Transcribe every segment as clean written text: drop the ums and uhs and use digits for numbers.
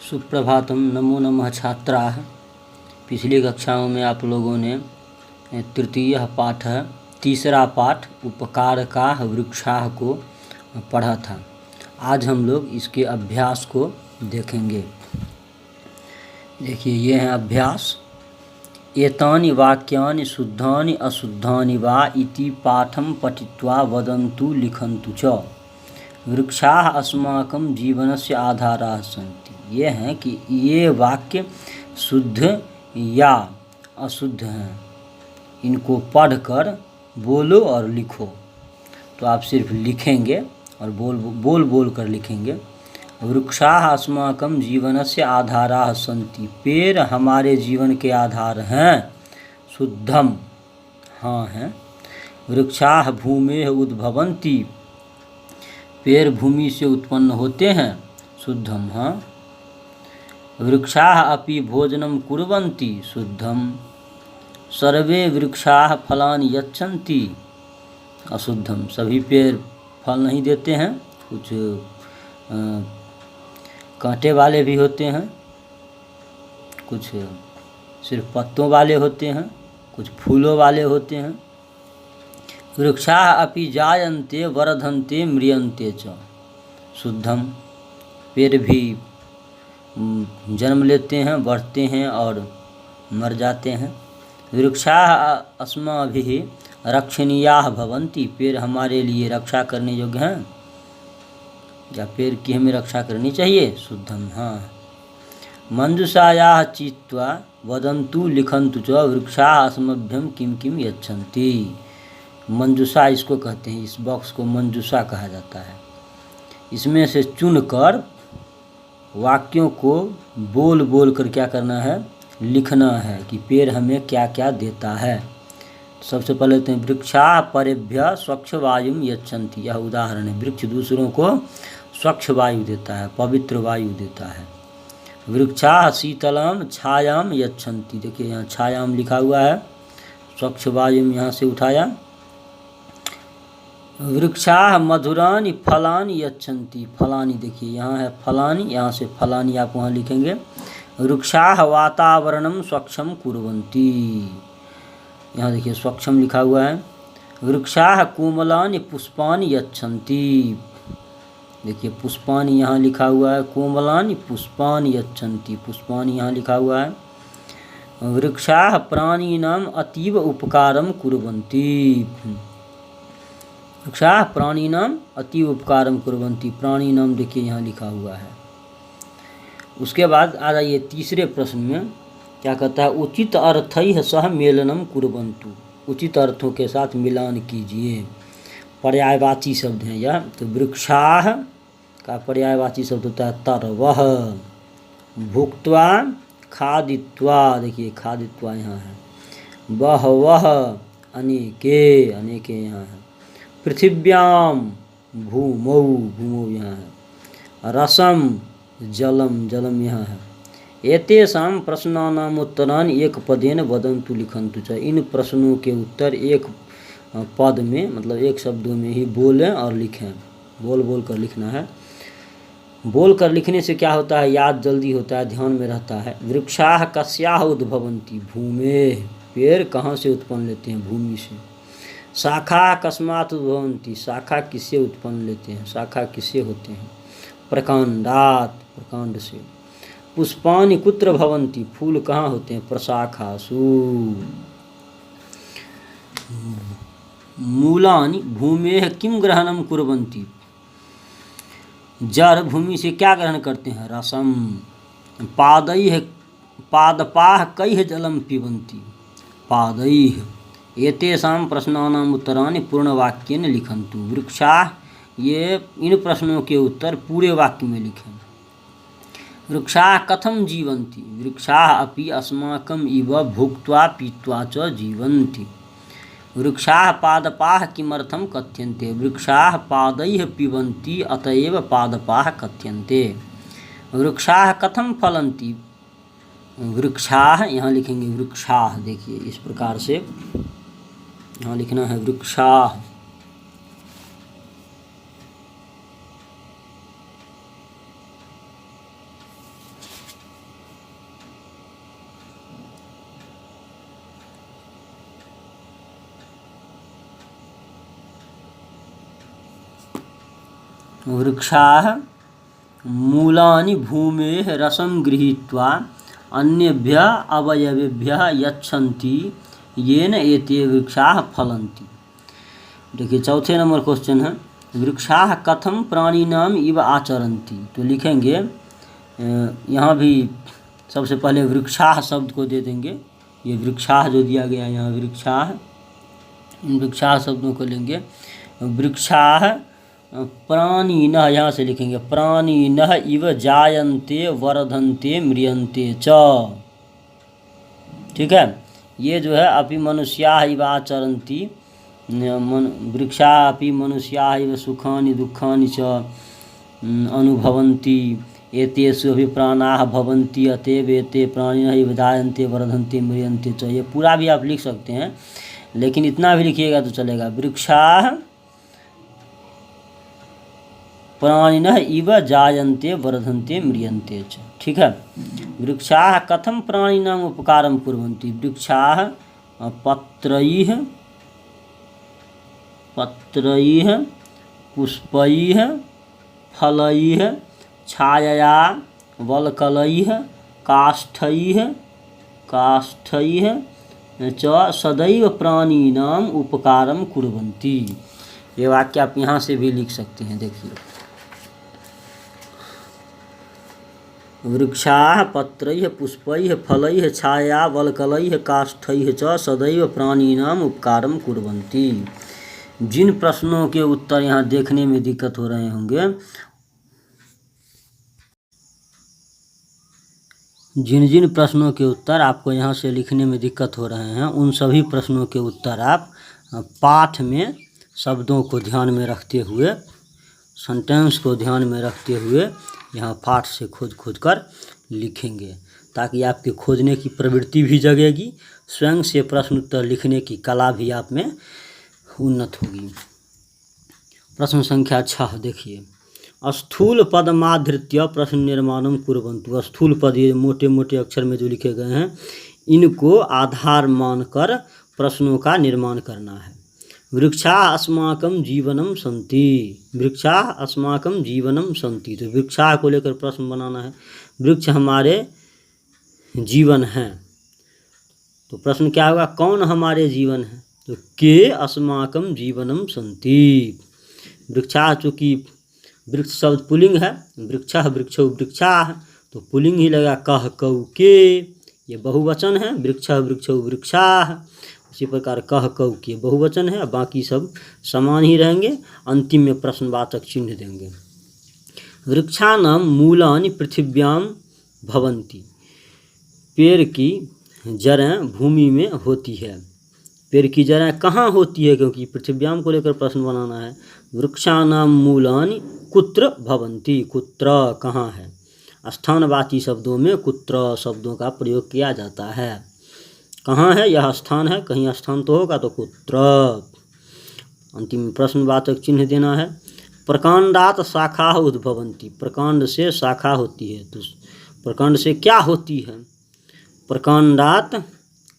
सुप्रभातम। नमो नमः छात्राः। पिछली कक्षाओं में आप लोगों ने तृतीय पाठ तीसरा पाठ उपकार का वृक्षाः को पढ़ा था। आज हम लोग इसके अभ्यास को देखेंगे। देखिए, ये है अभ्यास। एतानि वाक्यानि शुद्धानि अशुद्धानि वा इति पाठं पठित्वा वदन्तु लिखन्तु च। वृक्षाः अस्माकं जीवनस्य आधाराः सन्ति। ये हैं कि ये वाक्य शुद्ध या अशुद्ध हैं, इनको पढ़कर बोलो और लिखो। तो आप सिर्फ लिखेंगे और बोल कर लिखेंगे। वृक्षाः अस्माकं जीवनस्य आधाराः सन्ति। पेड़ हमारे जीवन के आधार हैं। शुद्धम, हाँ हैं। वृक्षाः भूमेः उद्भवन्ति। पेड़ भूमि से उत्पन्न होते हैं। शुद्धम, हाँ। वृक्षाः अपि भोजनं कुर्वन्ति। शुद्धम। सर्वे वृक्षाः फलानि यच्छन्ति। अशुद्धम, सभी पेड़ फल नहीं देते हैं। कुछ कांटे वाले भी होते हैं, कुछ सिर्फ पत्तों वाले होते हैं, कुछ फूलों वाले होते हैं। वृक्षाः अपि जायन्ते वर्धन्ते म्रियन्ते च। शुद्धम, पेड़ भी जन्म लेते हैं, बढ़ते हैं और मर जाते हैं। वृक्षाः अस्माभिः रक्षणीयाः भवन्ति। पेड़ हमारे लिए रक्षा करने योग्य हैं, या पेड़ की हमें रक्षा करनी चाहिए। शुद्धम, हाँ। मंजुषायाः चित्वा वदन्तु लिखन्तु च। वृक्षाः अस्मभ्यं किं किं यच्छन्ति। मंजुषा इसको कहते हैं, इस बॉक्स को मंजुषा कहा जाता है। इसमें से चुनकर वाक्यों को बोल कर क्या करना है, लिखना है कि पेड़ हमें क्या क्या देता है। सबसे पहले लेते हैं, वृक्षाः परेभ्यः स्वच्छ वायुं यच्छन्ति। यह उदाहरण है। वृक्ष दूसरों को स्वच्छ वायु देता है, पवित्र वायु देता है। वृक्षाः शीतलां छायां यच्छन्ति। देखिए, यहाँ छायां लिखा हुआ है, स्वच्छ वायु यहाँ से उठाया। वृक्षाः मधुरानि फलानि यच्छन्ति। फलानि, देखिए यहाँ है फलानि, यहाँ से फलानि आप वहाँ लिखेंगे। वृक्षाः वातावरणं स्वच्छं कुर्वन्ति। यहाँ देखिए स्वच्छम लिखा हुआ है। वृक्षाः कोमलानि पुष्पानि यच्छन्ति। देखिए पुष्पानि यहाँ लिखा हुआ है, कोमलानि पुष्पानि यच्छन्ति। पुष्पानि यहाँ लिखा हुआ है। वृक्षाः प्राणिनाम् अतीव उपकारं कुर्वन्ति। वृक्षाः प्राणिनाम् अतीव उपकारं कुर्वन्ति। प्राणिनाम देखिए यहाँ लिखा हुआ है। उसके बाद आ जाइए तीसरे प्रश्न में, क्या कहता है, उचित अर्थैः सह मेलनं कुर्वन्तु। उचित अर्थों के साथ मिलान कीजिए। पर्यायवाची शब्द हैं यह। तो वृक्षाः का पर्यायवाची शब्द होता है तरवः। भुक्त्वा खादित्वा, देखिए खादित्वा यहाँ है। बहवः, अनेके, अनेके यहाँ है। पृथिव्याम, भूमौ, भूमौ यहाँ है। रसम, जलम, जलम यहाँ है। एतेषां प्रश्नानाम् उत्तराणि एकपदेन वदन्तु लिखन्तु च। इन प्रश्नों के उत्तर एक पद में, मतलब एक शब्दों में ही बोलें और लिखें। बोल कर लिखना है। बोल कर लिखने से क्या होता है, याद जल्दी होता है, ध्यान में रहता है। वृक्षाः कस्याः उद्भवन्ति। भूमेः, पेड़ कहाँ से उत्पन्न लेते हैं, भूमि से। शाखाः कस्मात् उद्भवन्ति। शाखा किससे उत्पन्न लेते हैं, शाखा किससे होते हैं। प्रकांडात्, प्रकांड से। पुष्पानि कुत्र भवन्ति। फूल कहाँ होते हैं, प्रशाखासु। मूलानि भूमेः किं ग्रहणं कुर्वन्ति। जड़ भूमि से क्या ग्रहण करते हैं, रसम। पादैः पादपाः कैः जलं पिबन्ति। पादैः। एतेषां प्रश्नानाम् उत्तराणि पूर्णवाक्येन लिखन्तु। वृक्षाः, ये इन प्रश्नों के उत्तर पूरे वाक्य में लिखें। वृक्षाः कथं जीवन्ति। वृक्षाः अपि अस्माकम् इव भुक्त्वा पीत्वा च जीवन्ति। वृक्षाः पादपाः किमर्थं कथ्यन्ते। वृक्षाः पादैः पिबन्ति, अतएव पादपाः कथ्यन्ते। वृक्षाः कथं फलन्ति। वृक्षाः, यहाँ लिखेंगे वृक्षाः। देखिए इस प्रकार से यहाँ लिखना है वृक्षाः। वृक्षाः मूलानि भूमेः रसं गृहीत्वा अन्येभ्यः अवयवेभ्यः यच्छन्ति येन एते वृक्षाः फलन्ति। देखिए चौथे नंबर क्वेश्चन है, वृक्षाः कथम प्राणिनाम इव आचरन्ति। तो लिखेंगे यहाँ भी सबसे पहले वृक्षाः शब्द को दे देंगे। ये वृक्षाः जो दिया गया है यहाँ वृक्षाः, इन वृक्षाः शब्दों को लेंगे। वृक्षाः प्राणिनः, यहाँ से लिखेंगे प्राणिनः इव जायन्ते वर्धन्ते म्रियन्ते च। ठीक है, ये जो है अपि मनुष्याः इव आचरन्ति, वृक्षाः अपि मनुष्याः इव सुखानि दुःखानि च अनुभवन्ति, एतेषु अपि प्राणाः भवन्ति, अतएव एते प्राणिनः इव जायन्ते वर्धन्ते म्रियन्ते च। ये पूरा भी आप लिख सकते हैं, लेकिन इतना भी लिखिएगा तो चलेगा। वृक्षाः प्राणिनः इव जायन्ते वर्धन्ते म्रियन्ते च। ठीक है, वृक्षाः कथम प्राणिनाम उपकारं कुर्वन्ति। वृक्षाः पत्रैः पुष्पैः फलैः छायया वल्कलैः काष्ठैः च सदैव प्राणिनाम उपकारं कुर्वन्ति। ये वाक्य आप यहाँ से भी लिख सकते हैं। देखिए, वृक्षाः पत्रैः पुष्पैः फलैः छाया वल्कलैः काष्ठैः च सदैव प्राणिनाम उपकारं कुर्वन्ति। जिन प्रश्नों के उत्तर यहाँ देखने में दिक्कत हो रहे होंगे, जिन प्रश्नों के उत्तर आपको यहाँ से लिखने में दिक्कत हो रहे हैं, उन सभी प्रश्नों के उत्तर आप पाठ में शब्दों को ध्यान में रखते हुए, सेंटेंस को ध्यान में रखते हुए यहाँ पाठ से खोज कर लिखेंगे, ताकि आपके खोजने की प्रवृत्ति भी जगेगी, स्वयं से प्रश्न उत्तर लिखने की कला भी आप में उन्नत होगी। प्रश्न संख्या 6 देखिए, स्थूल पदमाधृत्य प्रश्न निर्माणम कुर्वन्तु। स्थूल पद ये मोटे मोटे अक्षर में जो लिखे गए हैं, इनको आधार मानकर प्रश्नों का निर्माण करना है। वृक्षाः अस्माकं जीवनम सन्ति। वृक्षाः अस्माकं जीवनम सन्ति, तो वृक्षाः को लेकर प्रश्न बनाना है। वृक्ष हमारे जीवन हैं, तो प्रश्न क्या होगा, कौन हमारे जीवन है, तो के अस्माकं जीवनम सन्ति। वृक्षाः चूँकि वृक्ष शब्द पुल्लिंग है, वृक्षः वृक्षौ वृक्षाः, तो पुल्लिंग ही लगा, कह कौ के, ये बहुवचन है, वृक्षः वृक्षौ वृक्षाः। इसी प्रकार कह कौ के बहुवचन है, बाकी सब समान ही रहेंगे। अंतिम में प्रश्नवाचक चिन्ह देंगे। वृक्षाणां मूलानि पृथिव्यां भवन्ति। पेड़ की जड़ें भूमि में होती है। पेड़ की जड़ें कहाँ होती है, क्योंकि पृथिव्याम को लेकर प्रश्न बनाना है। वृक्षाणां मूलानि कुत्र भवन्ति। कुत्र कहाँ है, स्थानवाची शब्दों में कुत्र शब्दों का प्रयोग किया जाता है। कहाँ है, यह स्थान है, कहीं स्थान तो होगा, तो कुत्र। अंतिम प्रश्नवाचक चिन्ह देना है। प्रकांडात शाखा उद्भवन्ति। प्रकांड से शाखा होती है, तो प्रकांड से क्या होती है, प्रकांडात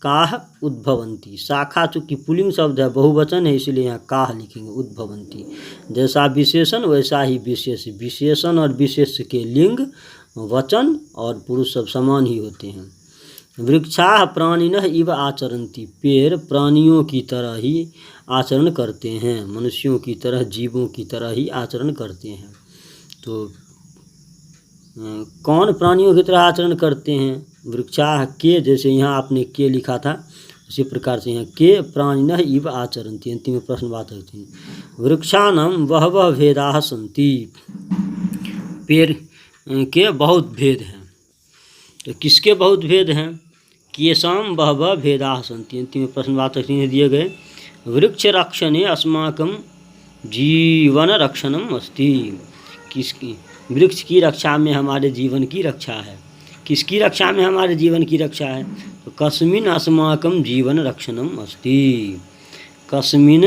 काह उद्भवन्ति। शाखा चूँकि पुल्लिंग शब्द है, बहुवचन है, इसलिए यहाँ काह लिखेंगे, उद्भवन्ति। जैसा विशेषण वैसा ही विशेष। विशेषण और विशेष के लिंग, वचन और पुरुष सब समान ही होते हैं। वृक्षाः प्राणिनः इव आचरन्ति। पेड़ प्राणियों की तरह ही आचरण करते हैं, मनुष्यों की तरह, जीवों की तरह ही आचरण करते हैं। तो कौन प्राणियों की तरह आचरण करते हैं, वृक्षाः के, जैसे यहाँ आपने के लिखा था, उसी प्रकार से यहाँ के प्राणिनः इव आचरन्ति। अंतिम में प्रश्नवाचक चिन्ह। वृक्षाणां बहवः भेदाः सन्ति। पेड़ के बहुत भेद हैं, तो किसके बहुत भेद हैं, केषां बहवः भेदाः सन्ति। अंतिम में प्रश्नवाचक चिन्ह दिए गए। वृक्ष रक्षणे अस्माकं जीवन रक्षणम अस्ति। किसकी, वृक्ष की रक्षा में हमारे जीवन की रक्षा है। किसकी रक्षा में हमारे जीवन की रक्षा है, तो कस्मिन् अस्माकं जीवन रक्षणम अस्ति। कस्मिन्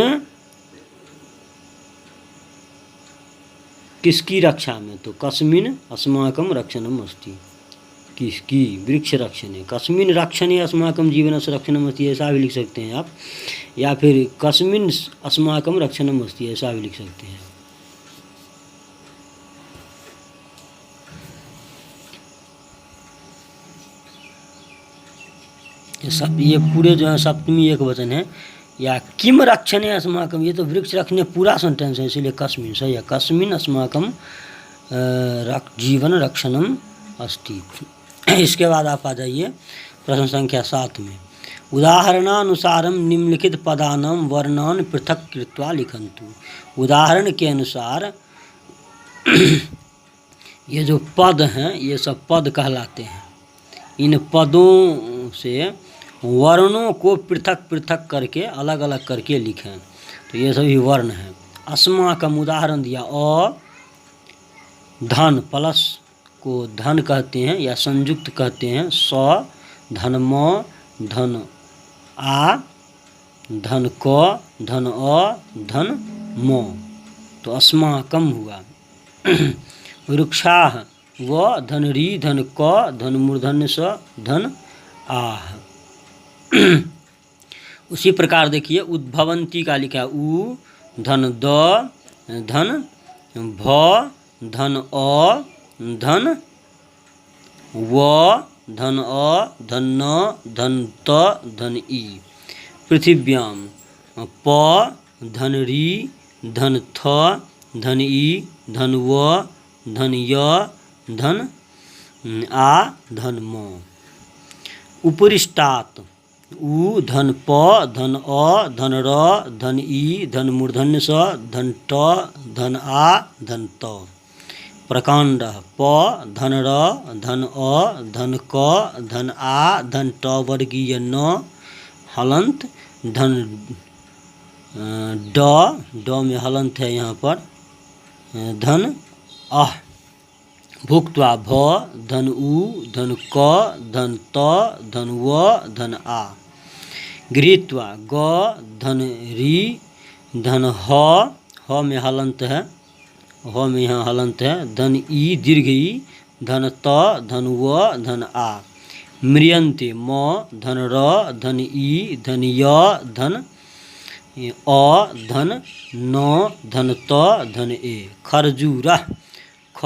किसकी रक्षा में, तो कस्मिन् अस्माकं रक्षणम अस्ति। किसकी, वृक्ष रक्षणे। कस्मिन् रक्षणे अस्माकं जीवनस्य रक्षणम अस्ति, ऐसा भी लिख सकते हैं आप, या फिर कस्मिन् अस्माकं रक्षणम अस्ति, ऐसा भी लिख सकते हैं। ये पूरे जो है सप्तमी एक वचन है। या किम रक्षणे अस्माकम, ये तो वृक्ष रखने पूरा सेंटेंस है, इसीलिए कस्मिन सही है। कस्मिन अस्माकम जीवन रक्षणम अस्ति। इसके बाद आप आ जाइए प्रश्न संख्या 7 में। उदाहरणानुसारम निम्नलिखित पदानाम वर्णान पृथक कृत्वा लिखन्तु। उदाहरण के अनुसार ये जो पद हैं ये सब पद कहलाते हैं। इन पदों से वर्णों को पृथक पृथक करके अलग अलग करके लिखें। तो ये सभी वर्ण हैं। अस्माकम उदाहरण दिया, अ धन प्लस को धन कहते हैं या संयुक्त कहते हैं। स धन म धन आ धन क धन अ धन म, तो अस्माकम हुआ। वृक्षाः व धन री धन क धन मूर्धन्य स धन आह। उसी प्रकार देखिए उद्भवंती का लिखा है, उ धन द धन भ धन अ धन व धन अ धन न धन त धन ई। पृथिव्याम प धन री धन थ धन ई धन व धन य धन आ धन म। उपरिष्टात् उ धन प धन अ धन र धन ई धन मूर्धन्य स धन ट धन आ धन त। प्रकांड प धन र धन अ धन क धन आ धन ट वर्गीय न हलंत धन ड में हलंत है यहाँ पर धन अह। भुक्त्वा भ धन उ धन क धन त धन व धन आ। गृहीत्वा ग धन री धन ह में हलंत है, ह में यहाँ हलंत है, धन ई दीर्घ ई धन त धन व धन आ। म्रियन्ते म धन र धन ई धन य धन अ धन न धन त धन ए। खरजूरः ख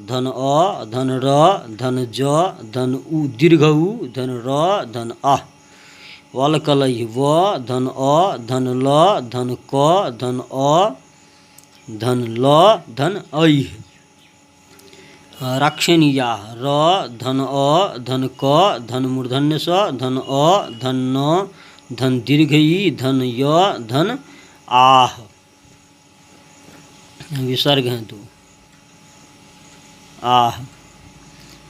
धन अ धन र धन ज धन उ दीर्घ उ धन र धन अह। वल्कलैः व धन अ धन ल धन क धन अ धन ल धन ऐः। रक्षणीयाः र धन अ धन क धन मूर्धन्य स धन अ धन न धन दीर्घ ई धन य धन आह। विसर्ग हैं तो आह।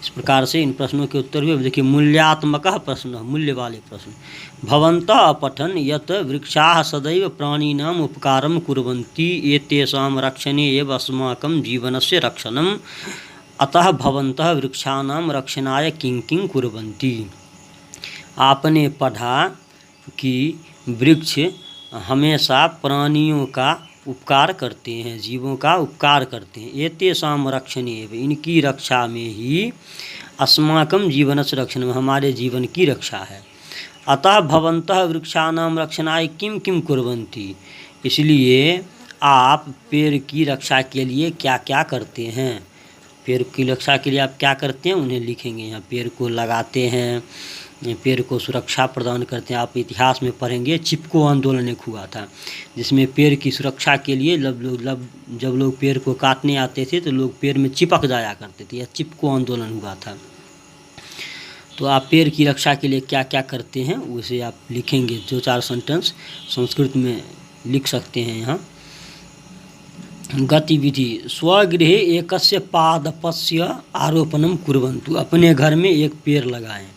इस प्रकार से इन प्रश्नों के उत्तर हुए। देखिए मूल्यात्मक प्रश्न, मूल्य वाले प्रश्न। भवन्तः अपठन् यत् वृक्षाः सदैव प्राणिनाम् उपकारं कुर्वन्ति एतेषां रक्षणे एव अस्माकं जीवनस्य रक्षणम्, अतः भवन्तः वृक्षाणां रक्षणाय किं किं कुर्वन्ति। आपने पढ़ा कि वृक्ष हमेशा प्राणियों का उपकार करते हैं, जीवों का उपकार करते हैं। एतेषां रक्षणे एव, इनकी रक्षा में ही अस्माकं जीवनस्य रक्षणं, हमारे जीवन की रक्षा है। अतः भवन्तः वृक्षाणां रक्षणाय किं किं कुर्वन्ति, इसलिए आप पेड़ की रक्षा के लिए क्या क्या करते हैं। पेड़ की रक्षा के लिए आप क्या करते हैं उन्हें लिखेंगे यहाँ। पेड़ को लगाते हैं, पेड़ को सुरक्षा प्रदान करते हैं। आप इतिहास में पढ़ेंगे चिपको आंदोलन एक हुआ था, जिसमें पेड़ की सुरक्षा के लिए जब लोग पेड़ को काटने आते थे तो लोग पेड़ में चिपक जाया करते थे। यह चिपको आंदोलन हुआ था। तो आप पेड़ की रक्षा के लिए क्या क्या करते हैं उसे आप लिखेंगे। 2-4 सेंटेंस संस्कृत में लिख सकते हैं यहाँ। गतिविधि स्वगृहे एकस्य पादपस्य आरोपणम कुर्वन्तु। अपने घर में एक पेड़ लगाएं।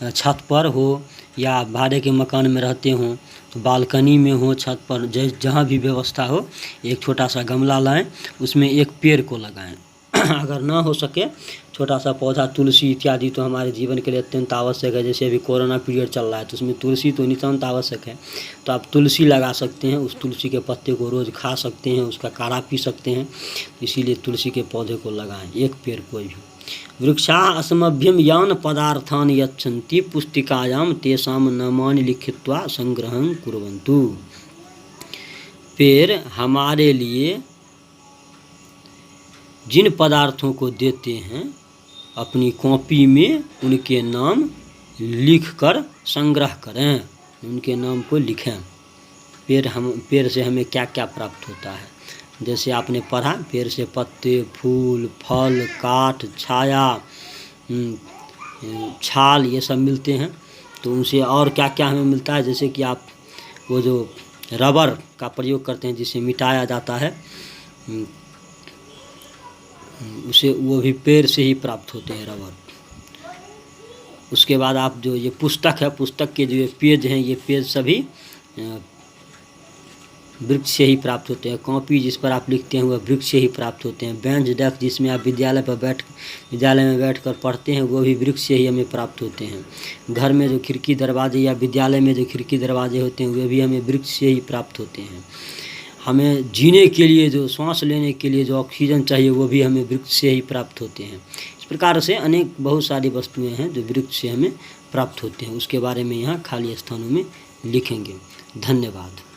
छत पर हो या भाड़े के मकान में रहते हों तो बालकनी में हो, छत पर जहाँ भी व्यवस्था हो, एक छोटा सा गमला लाएं, उसमें एक पेड़ को लगाएं। अगर ना हो सके छोटा सा पौधा, तुलसी इत्यादि तो हमारे जीवन के लिए अत्यंत आवश्यक है। जैसे अभी कोरोना पीरियड चल रहा है तो उसमें तुलसी तो नितांत आवश्यक है। तो आप तुलसी लगा सकते हैं, उस तुलसी के पत्ते को रोज़ खा सकते हैं, उसका काढ़ा पी सकते हैं। इसीलिए तुलसी के पौधे को लगाएं, एक पेड़ कोई भी। वृक्षाः अस्मभ्यं यान पदार्थान् यच्छन्ति पुस्तिकायां तेषां नामानि लिखित्वा संग्रहं कुर्वन्तु। पेड़ हमारे लिए जिन पदार्थों को देते हैं अपनी कॉपी में उनके नाम लिखकर संग्रह करें, उनके नाम को लिखें। पेड़ से हमें क्या क्या प्राप्त होता है, जैसे आपने पढ़ा, पेड़ से पत्ते, फूल, फल, काठ, छाया, छाल, ये सब मिलते हैं। तो उनसे और क्या क्या हमें मिलता है, जैसे कि आप वो जो रबर का प्रयोग करते हैं जिसे मिटाया जाता है, उसे वो भी पेड़ से ही प्राप्त होते हैं, रबर। उसके बाद आप जो ये पुस्तक है, पुस्तक के जो ये पेज हैं, ये पेज सभी वृक्ष से ही प्राप्त होते हैं। कॉपी जिस पर आप लिखते हैं वह वृक्ष से ही प्राप्त होते हैं। बेंच डेस्क जिसमें आप विद्यालय में बैठकर पढ़ते हैं, वो भी वृक्ष से ही हमें प्राप्त होते हैं। घर में जो खिड़की दरवाजे या विद्यालय में जो खिड़की दरवाजे होते हैं, वे भी हमें वृक्ष से ही प्राप्त होते हैं। हमें जीने के लिए, जो सांस लेने के लिए जो ऑक्सीजन चाहिए, वो भी हमें वृक्ष से ही प्राप्त होते हैं। इस प्रकार से बहुत सारी वस्तुएं हैं जो वृक्ष से हमें प्राप्त होते हैं। उसके बारे में यहाँ खाली स्थानों में लिखेंगे। धन्यवाद।